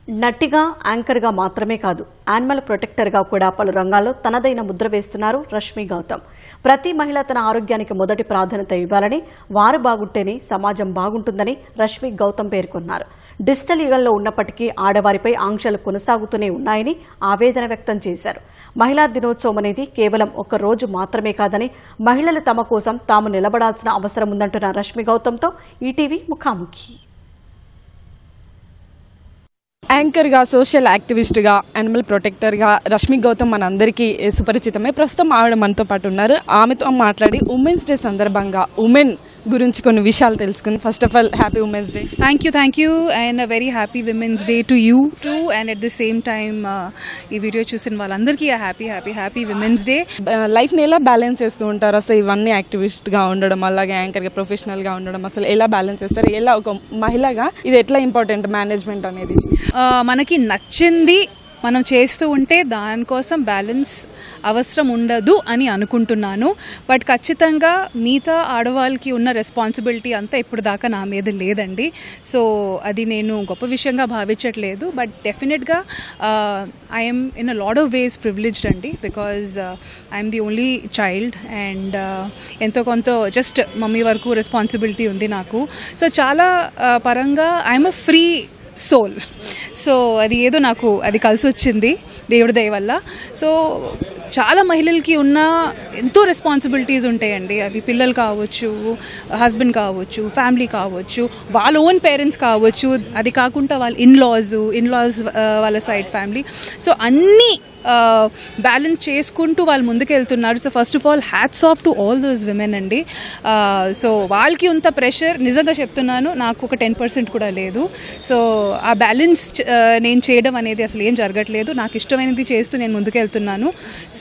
నటిగా, యాంకర్గా మాత్రమే కాదు, యానిమల్ ప్రొటెక్టర్గా కూడా పలు రంగాల్లో తనదైన ముద్ర వేస్తున్నారు రష్మి గౌతమ్. ప్రతి మహిళ తన ఆరోగ్యానికి మొదటి ప్రాధాన్యత ఇవ్వాలని, వారు బాగుంటేనే సమాజం బాగుంటుందని రష్మి గౌతమ్ పేర్కొన్నారు. డిజిటల్ యుగంలో ఉన్నప్పటికీ ఆడవారిపై ఆంక్షలు కొనసాగుతూనే ఉన్నాయని ఆవేదన వ్యక్తం చేశారు. మహిళా దినోత్సవం అనేది కేవలం ఒక రోజు మాత్రమే కాదని, మహిళలు తమ కోసం తాము నిలబడాల్సిన అవసరం ఉందంటున్న రష్మి గౌతమ్తో ఈటీవీ ముఖాముఖి. యాంకర్గా, సోషల్ యాక్టివిస్ట్గా, యానిమల్ ప్రొటెక్టర్గా రష్మి గౌతమ్ మనందరికీ సుపరిచితమే. ప్రస్తుతం ఆవిడ మనతో పాటు ఉన్నారు. ఆమెతో మాట్లాడి ఉమెన్స్ డే సందర్భంగా ఉమెన్ గురించి కొన్ని విషయాలు తెలుసుకుంది. First of all happy women's day. Thank you and a very happy women's day to you two. And at the same time ఈ వీడియో చూసిన వాళ్ళందరికీ హ్యాపీ విమెన్స్ డే. లైఫ్ని ఎలా బ్యాలెన్స్ చేస్తూ ఉంటారు అసలు? ఇవన్నీ యాక్టివిస్ట్గా ఉండడం, అలాగే యాంకర్గా, ప్రొఫెషనల్గా ఉండడం, అసలు ఎలా బ్యాలెన్స్ చేస్తారు? ఎలా ఒక మహిళగా ఇది ఎట్లా ఇంపార్టెంట్ మేనేజ్మెంట్ అనేది? మనకి నచ్చింది మనం చేస్తూ ఉంటే దానికోసం బ్యాలెన్స్ అవసరం ఉండదు అని అనుకుంటున్నాను. బట్ ఖచ్చితంగా మిగతా ఆడవాళ్ళకి ఉన్న రెస్పాన్సిబిలిటీ అంతా ఇప్పుడు దాకా నా మీద లేదండి. సో అది నేను గొప్ప విషయంగా భావించట్లేదు. బట్ డెఫినెట్గా I'm in a lot of ways privileged అండి, because I'm the only child and ఎంతో కొంత జస్ట్ మమ్మీ వరకు రెస్పాన్సిబిలిటీ ఉంది నాకు. సో చాలా పరంగా I'm a free soul. So అది ఏదో నాకు అది కలిసి వచ్చింది దేవుడి దయ వల్ల. సో చాలా మహిళలకి ఉన్న ఎంతో రెస్పాన్సిబిలిటీస్ ఉంటాయండి. అవి పిల్లలు కావచ్చు, హస్బెండ్ కావచ్చు, ఫ్యామిలీ కావచ్చు, వాళ్ళ ఓన్ పేరెంట్స్ కావచ్చు, అది కాకుండా వాళ్ళ ఇన్లాస్ వాళ్ళ సైడ్ ఫ్యామిలీ. సో అన్నీ బ్యాలెన్స్ చేసుకుంటూ వాళ్ళు ముందుకెళ్తున్నారు. So first of all hats off to all those women అండి. సో వాళ్ళకి అంత ప్రెషర్ నిజంగా చెప్తున్నాను నాకు ఒక 10% కూడా లేదు. సో ఆ బ్యాలెన్స్ నేను చేయడం అనేది అసలు ఏం జరగట్లేదు. నాకు ఇష్టమైనది చేస్తూ నేను ముందుకెళ్తున్నాను.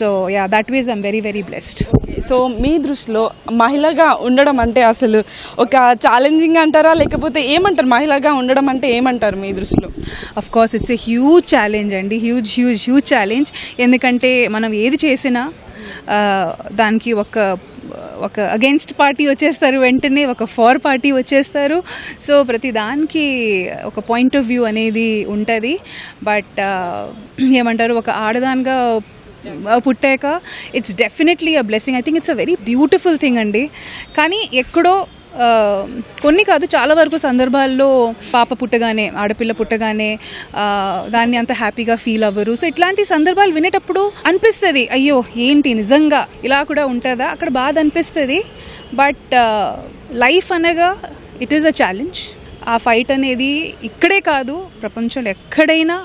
So ya, that ways I'm very very blessed. So మీ దృష్టిలో మహిళగా ఉండడం అంటే అసలు ఒక ఛాలెంజింగ్ అంటారా, లేకపోతే ఏమంటారు? మహిళగా ఉండడం అంటే ఏమంటారు మీ దృష్టిలో? Of course it's a huge challenge అండి, హ్యూజ్ ఛాలెంజ్. ఎందుకంటే మనం ఏది చేసినా దానికి ఒక అగెన్స్ట్ పార్టీ వచ్చేస్తారు, వెంటనే ఒక ఫార్ పార్టీ వచ్చేస్తారు. సో ప్రతి దానికి ఒక పాయింట్ ఆఫ్ వ్యూ అనేది ఉంటుంది. బట్ ఏమంటారు, ఒక ఆడదానిగా పుట్టాక it's definitely a blessing. I think it's a very beautiful thing అండి. కానీ ఎక్కడో కొన్ని కాదు, చాలా వరకు సందర్భాల్లో పాప పుట్టగానే, ఆడపిల్ల పుట్టగానే దాన్ని అంత హ్యాపీగా ఫీల్ అవ్వరు. సో ఇట్లాంటి సందర్భాలు వినేటప్పుడు అనిపిస్తుంది, అయ్యో ఏంటి నిజంగా ఇలా కూడా ఉంటుందా, అక్కడ బాధ అనిపిస్తుంది. బట్ లైఫ్ అనగా ఇట్ ఈస్ అ ఛాలెంజ్. ఆ ఫైట్ అనేది ఇక్కడే కాదు, ప్రపంచంలో ఎక్కడైనా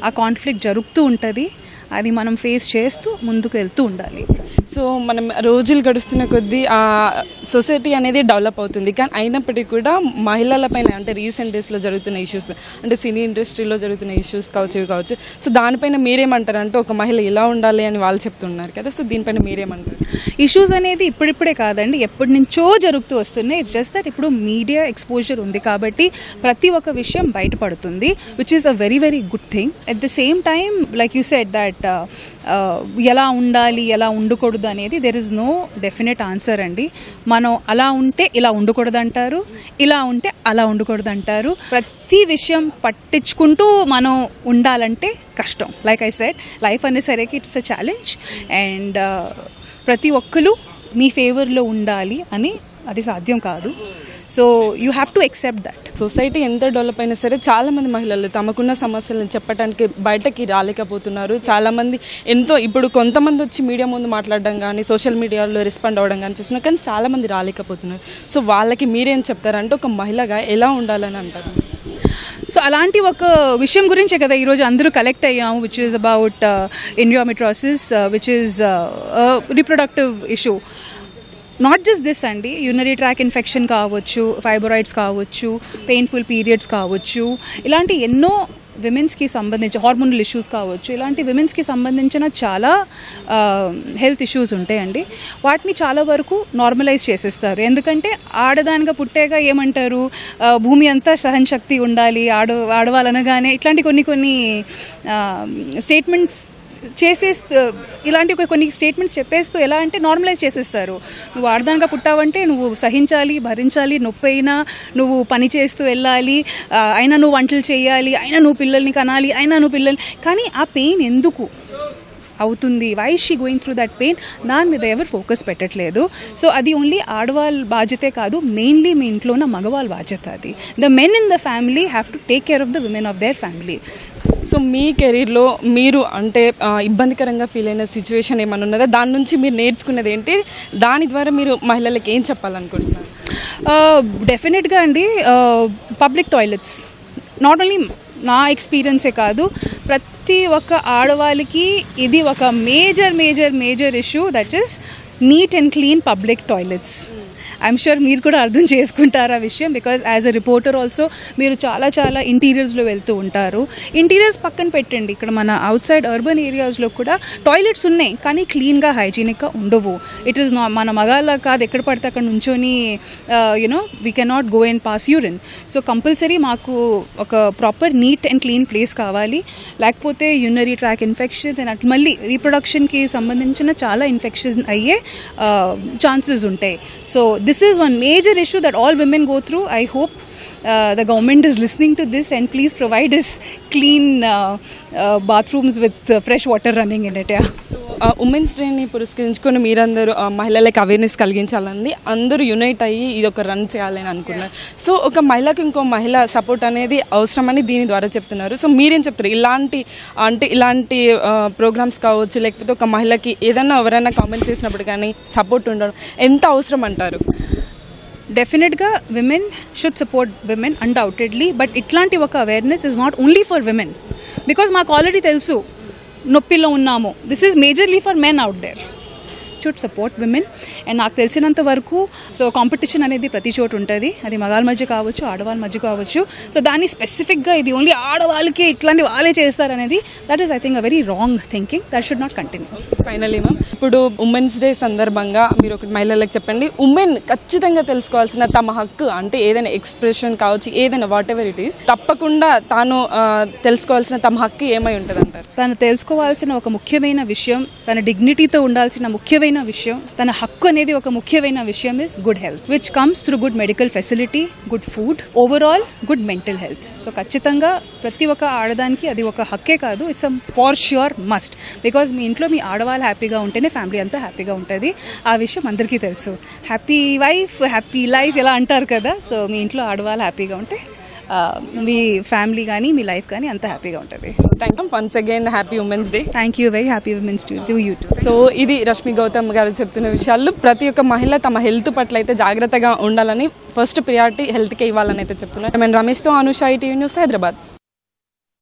ఆ కాన్ఫ్లిక్ట్ జరుగుతూ ఉంటుంది. అది మనం ఫేస్ చేస్తూ ముందుకు వెళ్తూ ఉండాలి. సో మనం రోజులు గడుస్తున్న కొద్దీ ఆ సొసైటీ అనేది డెవలప్ అవుతుంది. కానీ అయినప్పటికీ కూడా మహిళల పైన, అంటే రీసెంట్ డేస్లో జరుగుతున్న ఇష్యూస్, అంటే సినీ ఇండస్ట్రీలో జరుగుతున్న ఇష్యూస్ కావచ్చు. సో దానిపైన మీరేమంటారు? అంటే ఒక మహిళ ఇలా ఉండాలి అని వాళ్ళు చెప్తున్నారు కదా, సో దీనిపైన మీరేమంటారు? ఇష్యూస్ అనేది ఇప్పుడిప్పుడే కాదండి, ఎప్పటి నుంచో జరుగుతూ వస్తున్నాయి. ఇట్స్ జస్ట్ దట్ ఇప్పుడు మీడియా ఎక్స్పోజర్ ఉంది కాబట్టి ప్రతి ఒక్క విషయం బయటపడుతుంది, which is a very very good thing. At the same time like you said that ఎలా ఉండాలి, ఎలా ఉండకూడదు అనేది there is no definite answer అండి. మనం అలా ఉంటే ఇలా ఉండకూడదు అంటారు, ఇలా ఉంటే అలా ఉండకూడదు అంటారు. ప్రతి విషయం పట్టించుకుంటూ మనం ఉండాలంటే కష్టం. లైక్ ఐ సెడ్, లైఫ్ అనేసరికి ఇట్స్ అ ఛాలెంజ్ అండ్ ప్రతి ఒక్కరు మీ ఫేవర్లో ఉండాలి అని అది సాధ్యం కాదు. So you have to accept that. Society ఎంత డెవలప్ అయినా సరే చాలామంది మహిళలు తమకున్న సమస్యలను చెప్పడానికి బయటకి రాలేకపోతున్నారు. చాలామంది ఇప్పుడు కొంతమంది వచ్చి మీడియా ముందు మాట్లాడడం కానీ, సోషల్ మీడియాలో రెస్పాండ్ అవ్వడం కానీ చేస్తున్నారు, కానీ చాలామంది రాలేకపోతున్నారు. సో వాళ్ళకి మీరేం చెప్తారంటే ఒక మహిళగా ఎలా ఉండాలని అంటారు? సో అలాంటి ఒక విషయం గురించే కదా ఈరోజు అందరూ కలెక్ట్ అయ్యాము, which is about endometriosis, which is reproductive issue. Not just this అండి, యూరినరీ ట్రాక్ ఇన్ఫెక్షన్ కావచ్చు, ఫైబ్రాయిడ్స్ కావచ్చు, పెయిన్ఫుల్ పీరియడ్స్ కావచ్చు, ఇలాంటి ఎన్నో విమెన్స్కి సంబంధించి హార్మోనల్ ఇష్యూస్ కావచ్చు, ఇలాంటి విమెన్స్కి సంబంధించిన చాలా హెల్త్ ఇష్యూస్ ఉంటాయండి. వాటిని చాలా వరకు నార్మలైజ్ చేసేస్తారు. ఎందుకంటే ఆడదానిగా పుట్టాక ఏమంటారు, భూమి అంతా సహనశక్తి ఉండాలి, ఆడవాళ్ళనగానే ఇట్లాంటి కొన్ని స్టేట్మెంట్స్ ఇలాంటి కొన్ని స్టేట్మెంట్స్ చెప్పేస్తూ ఎలా అంటే నార్మలైజ్ చేసేస్తారు. నువ్వు ఆడదానిగా పుట్టావంటే నువ్వు సహించాలి, భరించాలి, నొప్పి అయినా నువ్వు పని చేస్తూ వెళ్ళాలి, అయినా నువ్వు వంటలు చేయాలి, అయినా నువ్వు పిల్లల్ని కనాలి, అయినా నువ్వు కానీ ఆ పెయిన్ ఎందుకు అవుతుంది, why she going through that pain, దాని మీద ఎవరు ఫోకస్ పెట్టట్లేదు. సో అది ఓన్లీ ఆడవాళ్ళ బాధ్యతే కాదు, మెయిన్లీ మీ ఇంట్లో ఉన్న మగవాళ్ళ బాధ్యత అది. The men in the family have to take care of the women of their family. So మీ కెరీర్లో మీరు అంటే ఇబ్బందికరంగా ఫీల్ అయిన సిచ్యువేషన్ ఏమైనా ఉన్నదా, దాని నుంచి మీరు నేర్చుకున్నది ఏంటి, దాని ద్వారా మీరు మహిళలకు ఏం చెప్పాలనుకుంటున్నారు? డెఫినెట్గా అండి, పబ్లిక్ టాయిలెట్స్ నాట్ ఓన్లీ నా ఎక్స్పీరియన్సే కాదు, ప్రతి ఒక్క ఆడవాళ్ళకి ఇది ఒక major issue, that is neat and clean public toilets. I'm sure మీరు కూడా అర్థం చేసుకుంటారు ఆ విషయం, because as a reporter also మీరు చాలా ఇంటీరియర్స్లో వెళ్తూ ఉంటారు. ఇంటీరియర్స్ పక్కన పెట్టండి, ఇక్కడ మన అవుట్ సైడ్ అర్బన్ ఏరియాస్లో కూడా టాయిలెట్స్ ఉన్నాయి, కానీ క్లీన్గా హైజీనిక్గా ఉండవు. ఇట్ ఈస్ మన మగాళ్ళ కాదు ఎక్కడ పడితే అక్కడ నుంచొని you know we cannot go and pass urine. So compulsory మాకు ఒక proper neat and clean place కావాలి, లేకపోతే యూరినరీ ట్రాక్ ఇన్ఫెక్షన్స్ అండ్ అటు మళ్ళీ రీప్రొడక్షన్కి సంబంధించిన చాలా ఇన్ఫెక్షన్ అయ్యే ఛాన్సెస్ ఉంటాయి. So this is one major issue that all women go through. I hope the government is listening to this and please provide us clean bathrooms with fresh water running in it. Yeah. So women's డేని పురస్కరించుకొని మీరందరూ మహిళలకు awareness కలిగించాలని అందరూ unite అయ్యి ఇది ఒక run చేయాలని అనుకున్నారు. సో ఒక మహిళకు ఇంకో మహిళ సపోర్ట్ అనేది అవసరమని దీని ద్వారా చెప్తున్నారు. సో మీరేం చెప్తారు, ఇలాంటి ప్రోగ్రామ్స్ కావచ్చు, లేకపోతే ఒక మహిళకి ఏదైనా ఎవరైనా కామెంట్ చేసినప్పుడు కానీ సపోర్ట్ ఉండడం ఎంత అవసరం అంటారు? డెఫినెట్గా women should support women undoubtedly, but ఇట్లాంటి ఒక awareness is not only for women, because మాకు ఆల్రెడీ తెలుసు నొప్పిలో ఉన్నాము. This is majorly for men out there. Should support women. And నాకు తెలిసినంత వరకు సో కాంపిటీషన్ అనేది ప్రతి చోటు ఉంటుంది, అది మగాళ్ళ మధ్య కావచ్చు, ఆడవాళ్ళ మధ్య కావచ్చు. సో దాన్ని స్పెసిఫిక్గా ఇది ఓన్లీ ఆడవాళ్ళకి ఇట్లాంటి వాళ్ళే చేస్తారనేది that is I think a very wrong thinking. That should not continue. Finally ma'am, ఇప్పుడు ఉమెన్స్ డే సందర్భంగా మీరు ఒకటి మహిళలకు చెప్పండి, ఉమెన్ ఖచ్చితంగా తెలుసుకోవాల్సిన తమ హక్కు అంటే ఏదైనా ఎక్స్ప్రెషన్ కావచ్చు, ఏదైనా వాట్ ఎవర్ ఇట్ ఈస్, తప్పకుండా తాను తెలుసుకోవాల్సిన తమ హక్కు ఏమై ఉంటుంది అంటారు? తను తెలుసుకోవాల్సిన ఒక ముఖ్యమైన విషయం, తన డిగ్నిటీతో ఉండాల్సిన ముఖ్యమైన విషయం, తన హక్కు అనేది ఒక ముఖ్యమైన విషయం is good health, which comes through good medical facility, good food, overall good mental health. So ఖచ్చితంగా ప్రతి ఒక్క ఆడదానికి అది ఒక హక్కే కాదు, it's for sure must. Because మీ ఇంట్లో మీ ఆడవాళ్ళు హ్యాపీగా ఉంటేనే ఫ్యామిలీ అంతా హ్యాపీగా ఉంటుంది. ఆ విషయం అందరికీ తెలుసు. హ్యాపీ వైఫ్ హ్యాపీ లైఫ్ ఎలా అంటారు కదా. సో మీ ఇంట్లో ఆడవాళ్ళు హ్యాపీగా ఉంటే మీ ఫ్యామిలీ కానీ మీ లైఫ్ కానీ అంత హ్యాపీగా ఉంటుంది. Thank you once again, happy women's day. Thank you, very happy women's day to you two. So ఇది రష్మి గౌతమ్ గారు చెప్తున్న విషయాలు. ప్రతి ఒక్క మహిళ తమ హెల్త్ పట్ల అయితే జాగ్రత్తగా ఉండాలని, ఫస్ట్ ప్రియారిటీ హెల్త్కే ఇవ్వాలని అయితే చెప్తున్నారు. నేను రమేష్తో అనుష, ITV న్యూస్, హైదరాబాద్.